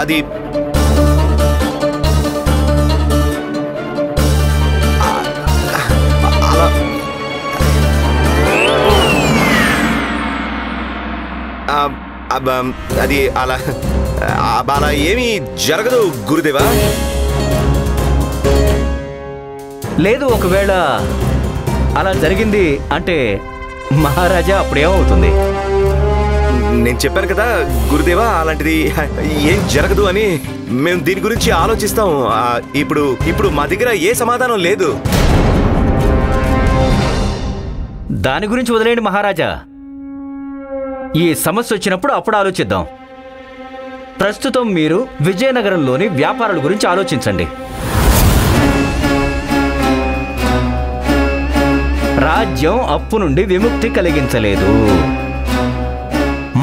అది అది అలా అలా ఏమీ జరగదు గురుదేవా. లేదు, ఒకవేళ అలా జరిగింది అంటే మహారాజా అప్పుడేమవుతుంది? నేను చెప్పాను కదా గురుదేవా, అలాంటిది ఏం జరగదు అని. మేము దీని గురించి ఆలోచిస్తాం. ఇప్పుడు మా దగ్గర ఏ సమాధానం లేదు. దాని గురించి వదిలేండి మహారాజా. ఈ సమస్య వచ్చినప్పుడు అప్పుడు ఆలోచిద్దాం. ప్రస్తుతం మీరు విజయనగరంలోని వ్యాపారుల గురించి ఆలోచించండి. రాజ్యం అప్పు నుండి విముక్తి కలిగించలేదు.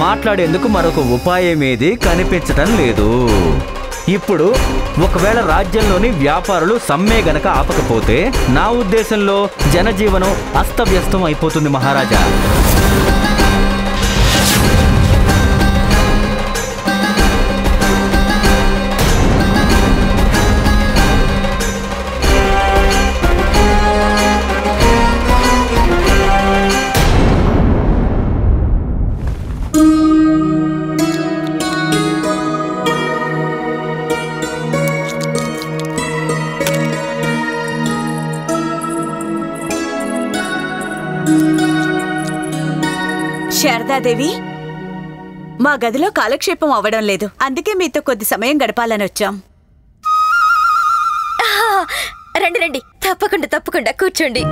మాట్లాడేందుకు మరొక ఉపాయం ఏది కనిపించటం లేదు. ఇప్పుడు ఒకవేళ రాజ్యంలోని వ్యాపారులు సమ్మె గనక ఆపకపోతే నా ఉద్దేశంలో జనజీవనం అస్తవ్యస్తం అయిపోతుంది మహారాజా. శారదాదేవి, మా గదిలో కాలక్షేపం అవ్వడం లేదు. అందుకే మీతో కొద్ది సమయం గడపాలని వచ్చాం. రండి రండి, తప్పకుండా తప్పకుండా కూర్చోండి.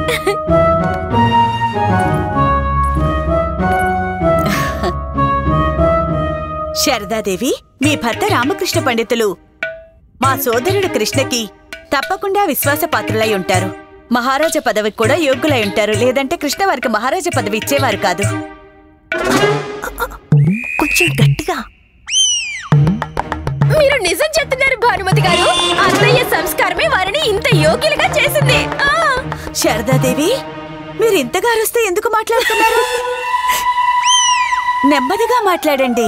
శారదాదేవి, మీ భర్త రామకృష్ణ పండితులు మా సోదరుడు కృష్ణకి తప్పకుండా విశ్వాసపాత్రులై ఉంటారు. మహారాజా పదవికి కూడా యోగ్యులై ఉంటారు. లేదంటే కృష్ణ వారికి మహారాజా పదవి ఇచ్చేవారు కాదు. కొంచెం గట్టిగా. మీరు నిజం చెప్తున్నారు భానుమతి గారు. అత్తయ్య సంస్కారమే వారిని ఇంత యోగ్యులుగా చేసింది. శారదాదేవి, మీరు ఇంతగా అరుస్తే ఎందుకు మాట్లాడుతున్నారు? నెమ్మదిగా మాట్లాడండి.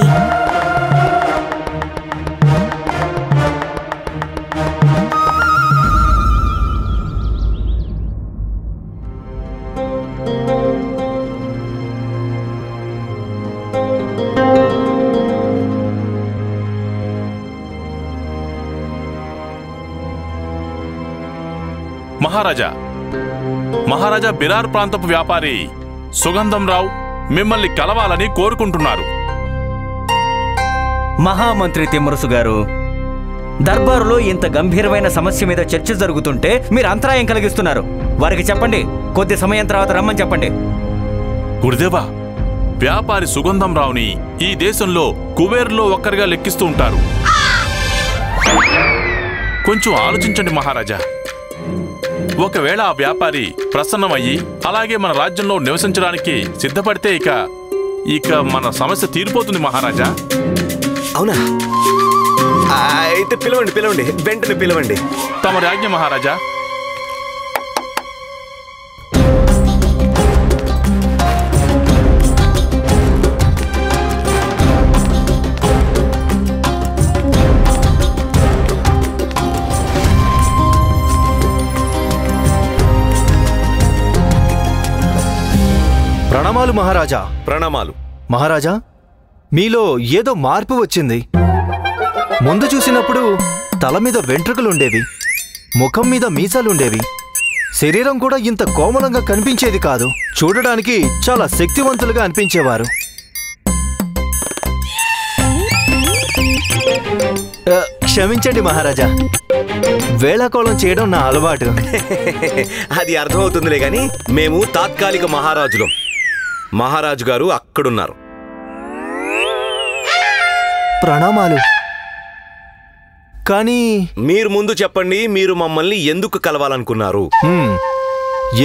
మహారాజా బిరార్ ప్రాంతపు వ్యాపారి సుగంధం రావు మిమ్మల్ని కలవాలని కోరుకుంటున్నారు. మహామంత్రి తిమ్మరుసు గారు, దర్బారులో ఇంత గంభీరమైన సమస్య మీద చర్చ జరుగుతుంటే మీరు అంతరాయం కలిగిస్తున్నారు. వారికి చెప్పండి, కొద్ది సమయం తర్వాత రమ్మని చెప్పండి. గురుదేవా, వ్యాపారి సుగంధం రావుని ఈ దేశంలో కుబేర్లో ఒక్కరిగా లెక్కిస్తూ ఉంటారు. కొంచెం ఆలోచించండి మహారాజా. ఒకవేళ ఆ వ్యాపారి ప్రసన్నమయ్యి అలాగే మన రాజ్యంలో నివసించడానికి సిద్ధపడితే ఇక మన సమస్య తీరిపోతుంది మహారాజా. అవునా? అయితే పిలవండి, పిలవండి, వెంటనే పిలవండి. తమరి ఆజ్ఞ మహారాజా. ప్రణామాలు మహారాజా. ప్రణామాలు మహారాజా. మీలో ఏదో మార్పు వచ్చింది. ముందు చూసినప్పుడు తల మీద వెంట్రుకలుండేవి, ముఖం మీద మీసాలుండేవి, శరీరం కూడా ఇంత కోమలంగా కనిపించేది కాదు. చూడడానికి చాలా శక్తివంతులుగా అనిపించేవారు. క్షమించండి మహారాజా, వేళాకోళం చేయడం నా అలవాటు. అది అర్థమవుతుందిలే గాని మేము తాత్కాలిక మహారాజులం. మహారాజు గారు అక్కడున్నారు. ప్రణామాలు. కానీ మీరు ముందు చెప్పండి, మీరు మమ్మల్ని ఎందుకు కలవాలనుకున్నారు?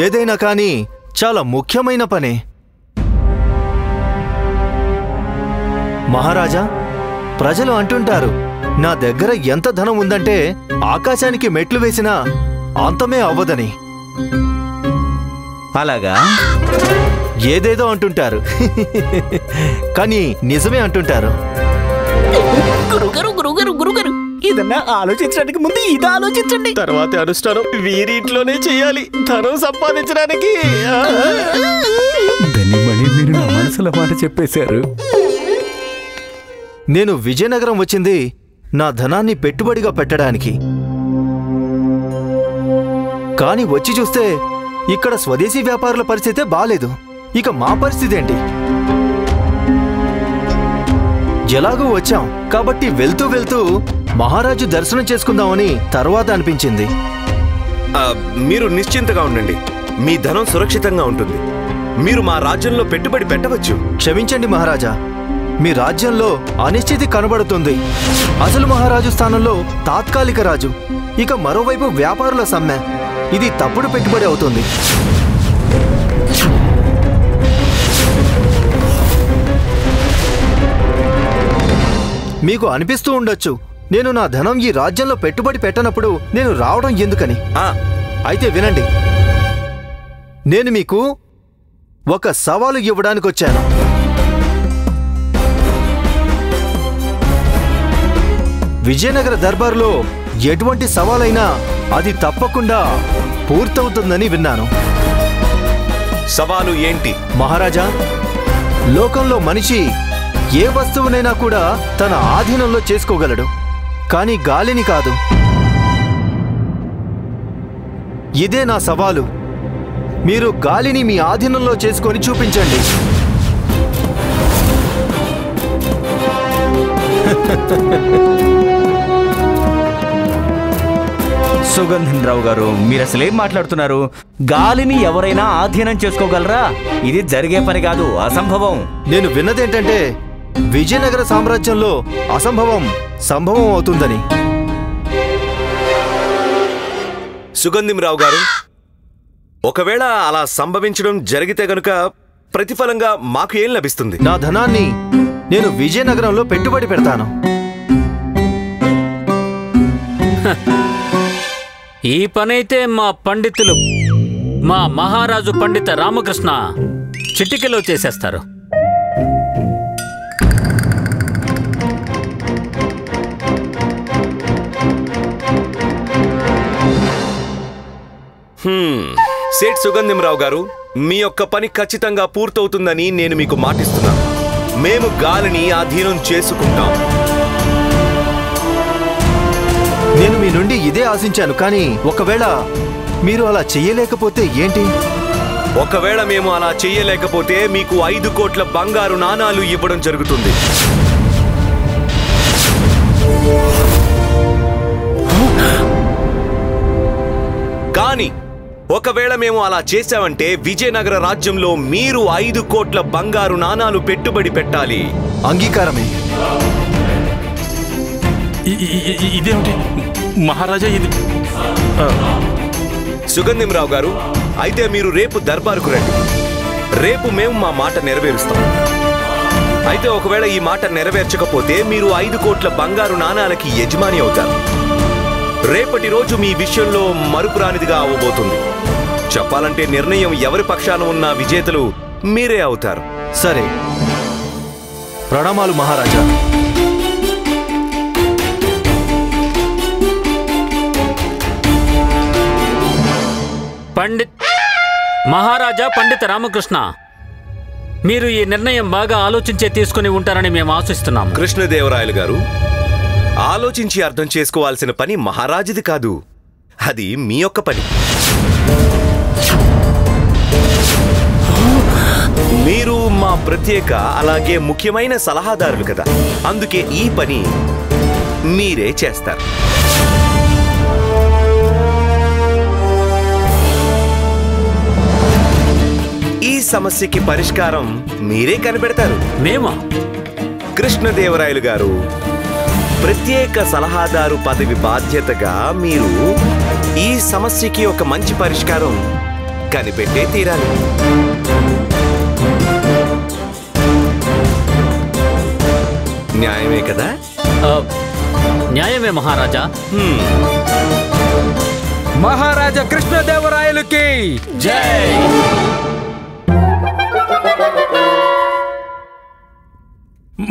ఏదైనా కానీ చాలా ముఖ్యమైన పనే. మహారాజా, ప్రజలు అంటుంటారు నా దగ్గర ఎంత ధనం ఉందంటే ఆకాశానికి మెట్లు వేసినా అంతమే అవ్వదని. అలాగా? ఏదేదో అంటుంటారు, కానీ నిజమే అంటుంటారు. గురుగారు గురుగారు గురుగారు ఏదన్నా ఆలోచించడానికి ముందు ఇది ఆలోచించండి. తర్వాత అనుష్ఠానం వీరింట్లోనే చేయాలి ధనం సంపాదించడానికి. ధనిమణి, మీరు నా మనసులో మాట చెప్పేశారు. నేను విజయనగరం వచ్చింది నా ధనాన్ని పెట్టుబడిగా పెట్టడానికి. కానీ వచ్చి చూస్తే ఇక్కడ స్వదేశీ వ్యాపారుల పరిస్థితే బాలేదు. ఇక మా పరిస్థితి ఏంటి? ఎలాగూ వచ్చాం కాబట్టి వెళ్తూ వెళ్తూ మహారాజు దర్శనం చేసుకుందామని తర్వాత అనిపించింది. మీరు నిశ్చింతగా ఉండండి, మీ ధనం సురక్షితంగా ఉంటుంది. మీరు మా రాజ్యంలో పెట్టుబడి పెట్టవచ్చు. క్షమించండి మహారాజా, మీ రాజ్యంలో అనిశ్చితి కనబడుతుంది. అసలు మహారాజు స్థానంలో తాత్కాలిక రాజు, ఇక మరోవైపు వ్యాపారుల సమ్మె. ఇది తప్పుడు పెట్టుబడి అవుతుంది. మీకు అనిపిస్తూ ఉండొచ్చు, నేను నా ధనం ఈ రాజ్యంలో పెట్టుబడి పెట్టనప్పుడు నేను రావడం ఎందుకని. అయితే వినండి, నేను మీకు ఒక సవాలు ఇవ్వడానికి వచ్చాను. విజయనగర దర్బారులో ఎటువంటి సవాలైనా అది తప్పకుండా పూర్తవుతుందని విన్నాను. సవాలు ఏంటి? మహారాజా, లోకంలో మనిషి ఏ వస్తువునైనా కూడా తన ఆధీనంలో చేసుకోగలడు, కానీ గాలిని కాదు. ఇదే నా సవాలు. మీరు గాలిని మీ ఆధీనంలో చేసుకొని చూపించండి. సుగంధన్ రావు గారు, మీరు అసలేం మాట్లాడుతున్నారు? గాలిని ఎవరైనా ఆధీనం చేసుకోగలరా? ఇది జరిగే పని కాదు, అసంభవం. నేను విన్నదేంటంటే విజయనగర సామ్రాజ్యంలో అసంభవం సంభవం అవుతుందని. సుగంధిరావు గారు, ఒకవేళ అలా సంభవించడం జరిగితే గనుక ప్రతిఫలంగా మాకు ఏం లభిస్తుంది? నా ధనాన్ని నేను విజయనగరంలో పెట్టుబడి పెడతాను. ఈ పనైతే మా పండితులు, మా మహారాజు పండిత రామకృష్ణ చిటికెలో చేసేస్తారు. సేట్ సుగంధిరావు గారు, మీ యొక్క పని ఖచ్చితంగా పూర్తవుతుందని నేను మీకు మాటిస్తున్నాను. మేము గాలిని ఆధీనం చేసుకుంటాం. నేను మీ నుండి ఇదే ఆశించాను, కానీ ఒకవేళ మీరు అలా చెయ్యలేకపోతే ఏంటి? ఒకవేళ మేము అలా చెయ్యలేకపోతే మీకు 5 కోట్ల బంగారు నాణాలు ఇవ్వడం జరుగుతుంది. కానీ ఒకవేళ మేము అలా చేశామంటే విజయనగర రాజ్యంలో మీరు 5 కోట్ల బంగారు నాణాలు పెట్టుబడి పెట్టాలి. అంగీకారమే. ఇదేమిటి మహారాజా? ఇది సుగంధిరావు గారు, అయితే మీరు రేపు దర్బారుకు రండి. రేపు మేము మా మాట నెరవేరుస్తాం. అయితే ఒకవేళ ఈ మాట నెరవేర్చకపోతే మీరు 5 కోట్ల బంగారు నాణాలకి యజమాని అవుతారు. రేపటి రోజు మీ విషయంలో మరుపురానిదిగా అవ్వబోతుంది. చెప్పాలంటే నిర్ణయం ఎవరి పక్షాన ఉన్న విజేతలు మీరే అవుతారు. సరే, ప్రణామాలు మహారాజా. మహారాజా పండిత రామకృష్ణ, మీరు ఈ నిర్ణయం బాగా ఆలోచించే తీసుకుని ఉంటారని మేము ఆశిస్తున్నాము. కృష్ణదేవరాయలు గారు, ఆలోచించి అర్థం చేసుకోవాల్సిన పని మహారాజుది కాదు, అది మీ యొక్క పని. మీరు మా ప్రత్యేక అలాగే ముఖ్యమైన సలహాదారులు కదా, అందుకే ఈ పని మీరే చేస్తారు. ఈ సమస్యకి పరిష్కారం మీరే కనిపెడతారు. మేమా? కృష్ణదేవరాయలు గారు, ప్రత్యేక సలహాదారు పదవి బాధ్యతగా మీరు ఈ సమస్యకి ఒక మంచి పరిష్కారం కనిపెట్టే తీరాలి. న్యాయమే కదా? న్యాయమే మహారాజా. మహారాజా కృష్ణదేవరాయలుకి జై.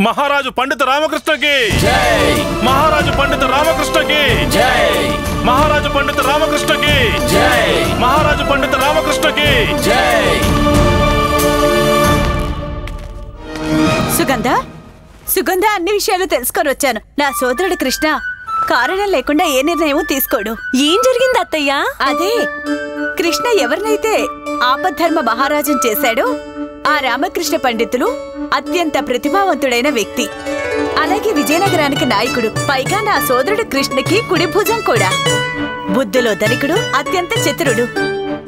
మహారాజు పండిత రామకృష్ణకి మహారాజు పండిత రామకృష్ణకి మహారాజు పండిత రామకృష్ణకి మహారాజు పండిత రామకృష్ణకి సుగంధ సుగంధ అన్ని విషయాలు తెలుసుకొని వచ్చాను. నా సోదరుడు కృష్ణ కారణం లేకుండా ఏ నిర్ణయం తీసుకోడు. ఏం జరిగింది అత్తయ్యా? అదే కృష్ణ ఎవరినైతే ఆపద్ధర్మ మహారాజం చేశాడో ఆ రామకృష్ణ పండితులు అత్యంత ప్రతిభావంతుడైన వ్యక్తి. అలాగే విజయనగరానికి నాయకుడు. పైగా నా సోదరుడు కృష్ణకి కుడి భుజం కూడా. బుద్ధిలో ధనికుడు, అత్యంత చతురుడు.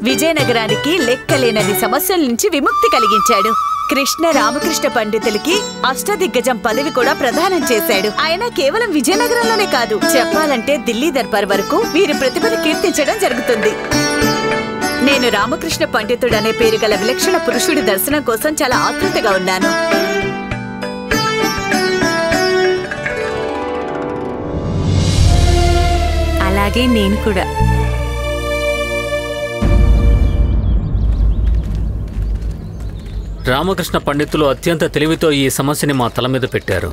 విజయనగరానికి లెక్కలేనని సమస్యల నుంచి విముక్తి కలిగించాడు. కృష్ణ రామకృష్ణ పండితులకి అష్టదిగ్గజం పదవి కూడా ప్రదానం చేశాడు. ఆయన కేవలం విజయనగరంలోనే కాదు, చెప్పాలంటే ఢిల్లీ దర్బార్ వరకు వీరి ప్రతిభను కీర్తించడం జరుగుతుంది. నేను రామకృష్ణ పండితుడనే పేరు గల విలక్షణ పురుషుడి దర్శనం కోసం చాలా ఆతృతగా ఉన్నాను. అలాగే నేను కూడా. రామకృష్ణ పండితులు అత్యంత తెలివితో ఈ సమస్యని మా తల మీద పెట్టారు.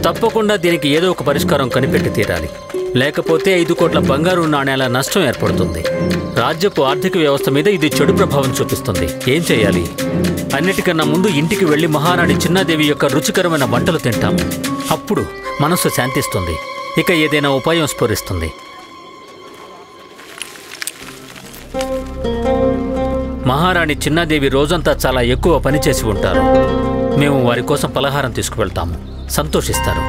తప్పకుండా దీనికి ఏదో ఒక పరిష్కారం కనిపెట్టి తీరాలి. లేకపోతే 5 కోట్ల బంగారు నాణేల నష్టం ఏర్పడుతుంది. రాజ్యపు ఆర్థిక వ్యవస్థ మీద ఇది చెడు ప్రభావం చూపిస్తుంది. ఏం చేయాలి? అన్నిటికన్నా ముందు ఇంటికి వెళ్లి మహారాణి చిన్నాదేవి యొక్క రుచికరమైన వంటలు తింటాము. అప్పుడు మనస్సు శాంతిస్తుంది. ఇక ఏదైనా ఉపాయం స్ఫురిస్తుంది. మహారాణి చిన్నాదేవి రోజంతా చాలా ఎక్కువ పనిచేసి ఉంటారు. మేము వారి కోసం పలహారం తీసుకువెళ్తాము. సంతోషిస్తారు.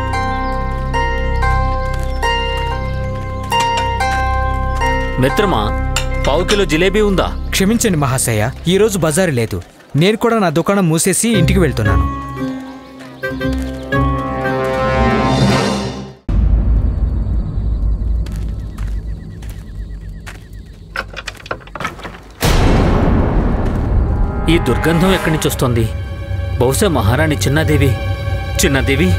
మిత్రమా, పావు కిలో జిలేబీ ఉందా? క్షమించండి మహాశయ, ఈరోజు బజారు లేదు. నేను కూడా నా దుకాణం మూసేసి ఇంటికి వెళ్తున్నాను. ఈ దుర్గంధం ఎక్కడి నుంచి వస్తోంది? బహుశా మహారాణి చిన్నాదేవి. చిన్నాదేవి,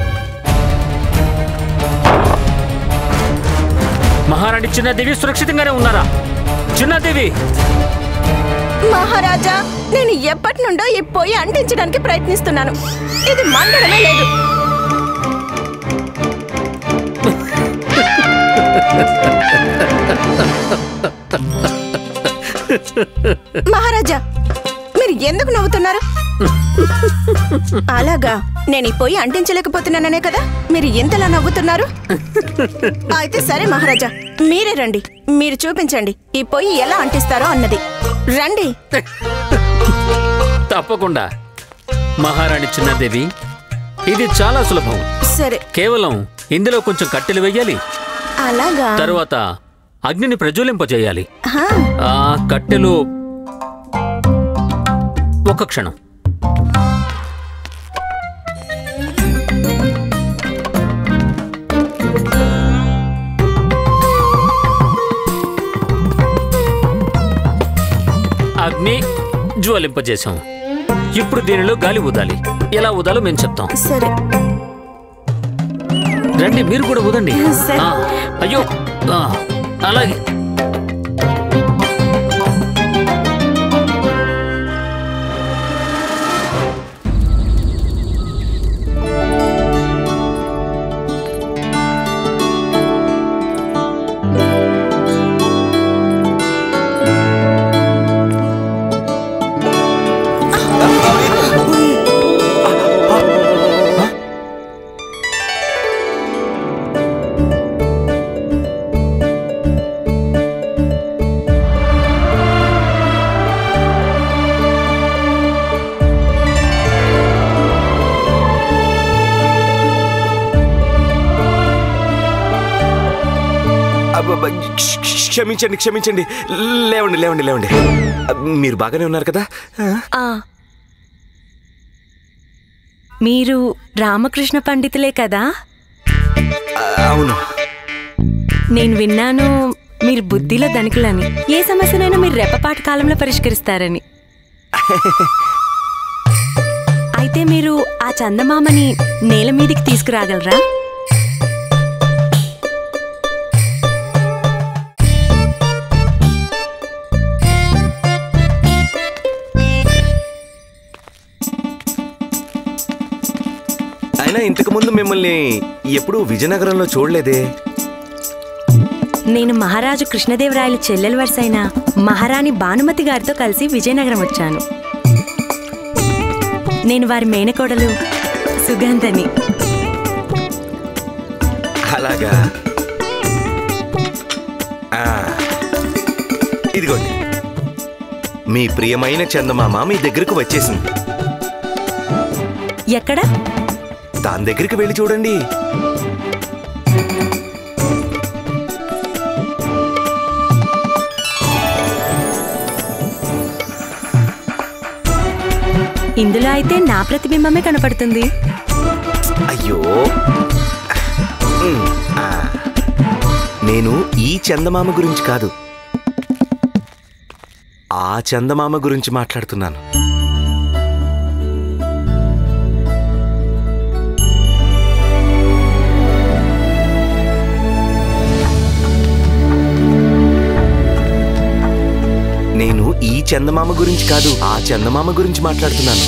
మహారాణి చిన్నాదేవి సురక్షితంగానే ఉన్నారా? చిన్నాదేవి! మహారాజా, నేను ఎప్పటి నుండో ఈ పొయ్యి అంటించడానికి ప్రయత్నిస్తున్నాను. ఇది మండడమే లేదు. మహారాజా, మీరు ఎందుకు నవ్వుతున్నారు? అలాగా, నేను ఈ పొయ్యి అంటించలేకపోతున్నాననే కదా మీరు ఎంతలా నవ్వుతున్నారు? అయితే సరే మహారాజా, మీరే రండి. మీరు చూపించండి ఈ పొయ్యి ఎలా అంటిస్తారో అన్నది. రండి. తప్పకుండా మహారాణి చిన్నాదేవి, ఇది చాలా సులభం. సరే. కేవలం ఇందులో కొంచెం కట్టెలు వెయ్యాలి. అలాగా? తరువాత అగ్నిని ప్రజ్వలింపజేయాలి. హా. ఆ కట్టెలు ఒక్క క్షణం. అగ్ని జ్వలింపజేశాం. ఇప్పుడు దీనిలో గాలి ఊదాలి. ఎలా ఊదాలో మేము చెప్తాం. సరే. రండి, మీరు కూడా ఊదండి. అయ్యో, అలాగే. క్షమించండి, క్షమించండి. లేవండి, లేవండి, లేవండి. మీరు బాగానే ఉన్నారు కదా? మీరు రామకృష్ణ పండితులే కదా? అవును. నేను విన్నాను మీరు బుద్ధిలో ధనికులని. ఏ సమస్యనైనా మీరు రెప్పపాటు కాలంలో పరిష్కరిస్తారని. అయితే మీరు ఆ చందమామని నేల మీదికి తీసుకురాగలరా? అయినా ఇంతకు ముందు మిమ్మల్ని ఎప్పుడూ విజయనగరంలో చూడలేదే. నేను మహారాజు కృష్ణదేవరాయల చెల్లెల వరుసైన మహారాణి భానుమతి గారితో కలిసి విజయనగరం వచ్చాను. నేను వారి మేనకోడలు సుగంధని. అలాగా. ఇదిగోండి, మీ ప్రియమైన చందమామ మీ దగ్గరకు వచ్చేసింది. ఎక్కడ? దాని దగ్గరికి వెళ్ళి చూడండి. ఇందులో అయితే నా ప్రతిబింబమే కనపడుతుంది. అయ్యో, నేను ఈ చందమామ గురించి కాదు, ఆ చందమామ గురించి మాట్లాడుతున్నాను. నేను ఈ చందమామ గురించి కాదు, ఆ చందమామ గురించి మాట్లాడుతున్నాను.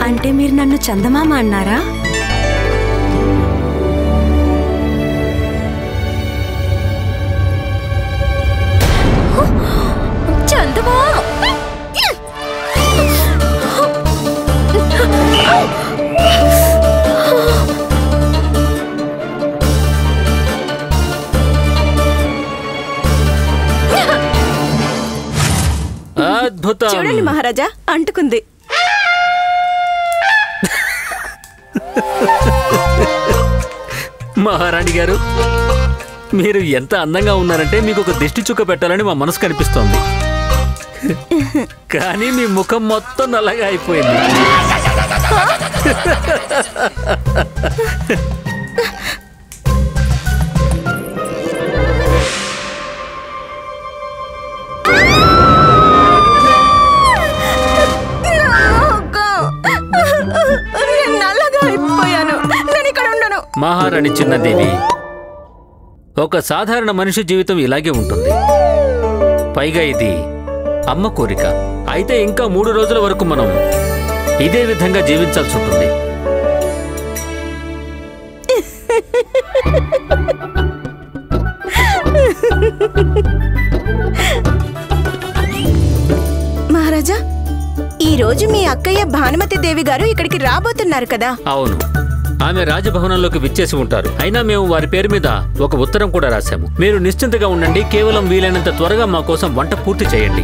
అంటే మీరు నన్ను చందమామ అన్నారా? చందమామ! అద్భుతం! చూడండి మహారాజా, అంటుకుంది. మహారాణి గారు, మీరు ఎంత అందంగా ఉన్నారంటే మీకు ఒక దిష్టి చుక్క పెట్టాలని మా మనసు కనిపిస్తోంది. కానీ మీ ముఖం మొత్తం నల్లగా అయిపోయింది. మహారాణి చిన్నదేవి, ఒక సాధారణ మనిషి జీవితం ఇలాగే ఉంటుంది. పైగా ఇది అమ్మ కోరిక. అయితే ఇంకా 3 రోజుల వరకు మనం ఇదే విధంగా జీవించాల్సి ఉంటుంది. మహారాజా, ఈ రోజు మీ అక్కయ్య భానుమతి దేవి గారు ఇక్కడికి రాబోతున్నారు కదా? అవును, ఆమె రాజభవనంలోకి విచ్చేసి ఉంటారు. అయినా మేము వారి పేరు మీద ఒక ఉత్తరం కూడా రాశాము. మీరు నిశ్చింతగా ఉండండి, కేవలం వీలైనంత త్వరగా మా కోసం వంట పూర్తి చేయండి.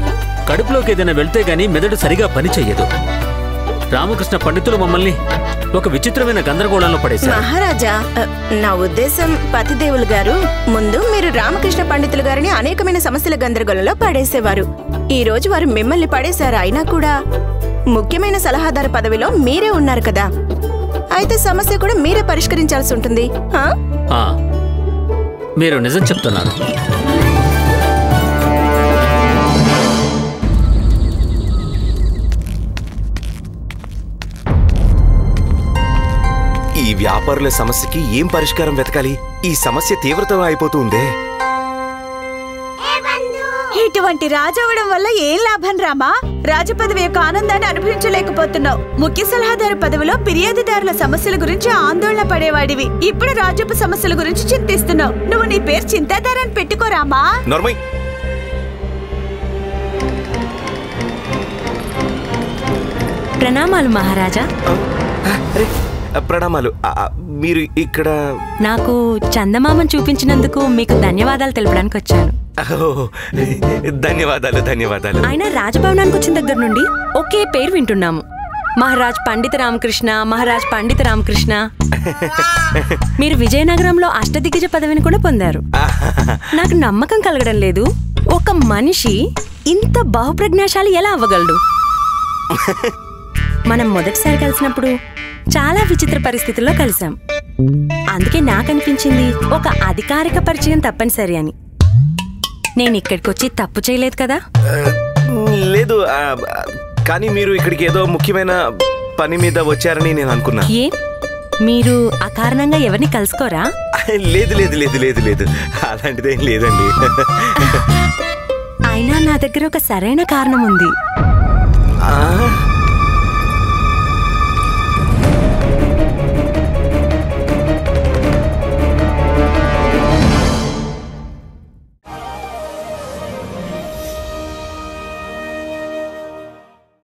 కడుపులోకి ఏదైనా వెళ్తే గానీ మెదడు సరిగా పని చెయ్యదు. రామకృష్ణ పండితులు మమ్మల్ని ఒక విచిత్రమైన గందరగోళంలో పడేశారు. మహారాజా, నా ఉద్దేశం పతిదేవులు గారు ముందు మీరు రామకృష్ణ పండితులు గారిని అనేకమైన సమస్యల గందరగోళంలో పడేసేవారు. ఈ రోజు వారు మిమ్మల్ని పడేశారు. అయినా కూడా ముఖ్యమైన సలహాదారు పదవిలో మీరే ఉన్నారు కదా. అయితే సమస్య కూడా మీరే పరిష్కరించాల్సి ఉంటుంది. మీరు నిజం చెప్తున్నారు. ఈ వ్యాపారుల సమస్యకి ఏం పరిష్కారం వెతకాలి? ఈ సమస్య తీవ్రతరం అయిపోతుందే. ఇటువంటి రాజవడం వల్ల ఏం లాభం రామా? రాజపదవి యొక్క ఆనందాన్ని అనుభవించలేకపోతున్నావు. ముఖ్య సలహాదారు పదవిలో ఫిర్యాదుదారుల సమస్యల గురించి ఆందోళన పడేవాడివి. ఇప్పుడు రాజపు సమస్యల గురించి చింతిస్తున్నావు. నువ్వు నీ పేరు చింతాదారని పెట్టుకోరామా? నోర్మై. ప్రణామాలు మహారాజా. ప్రణామాలు. మీరు ఇక్కడ? నాకు చందమామను చూపించినందుకు మీకు ధన్యవాదాలు తెలపడానికి వచ్చాను. ధన్యవాదాలు, ధన్యవాదాలు. ఆయన రాజభవనానికి వచ్చిన దగ్గర నుండి ఒకే పేరు వింటున్నాము, మహారాజ్ పండిత రామకృష్ణ, మహారాజ్ పండిత రామకృష్ణ. మీరు విజయనగరంలో అష్టదిగ్గజ పదవిని కూడా పొందారు. నాకు నమ్మకం కలగడం లేదు, ఒక మనిషి ఇంత బహుప్రజ్ఞాశాలి ఎలా అవ్వగలడు? మనం మొదటిసారి కలిసినప్పుడు చాలా విచిత్ర పరిస్థితుల్లో కలిసాం. అందుకే నాకనిపించింది ఒక అధికారిక పరిచయం తప్పనిసరి అని. నేను ఇక్కడికి వచ్చి తప్పు చేయలేదు కదా? లేదు, కానీ మీరు ఇక్కడికి ఏదో ముఖ్యమైన పని మీద వచ్చారని నేను అనుకున్నా. ఏ, మీరు అకారణంగా ఎవరిని కలుసుకోరా? లేదు లేదు లేదు లేదు లేదు, అలాంటిదేం లేదండి. అయినా నా దగ్గర ఒక సరైన కారణం ఉంది.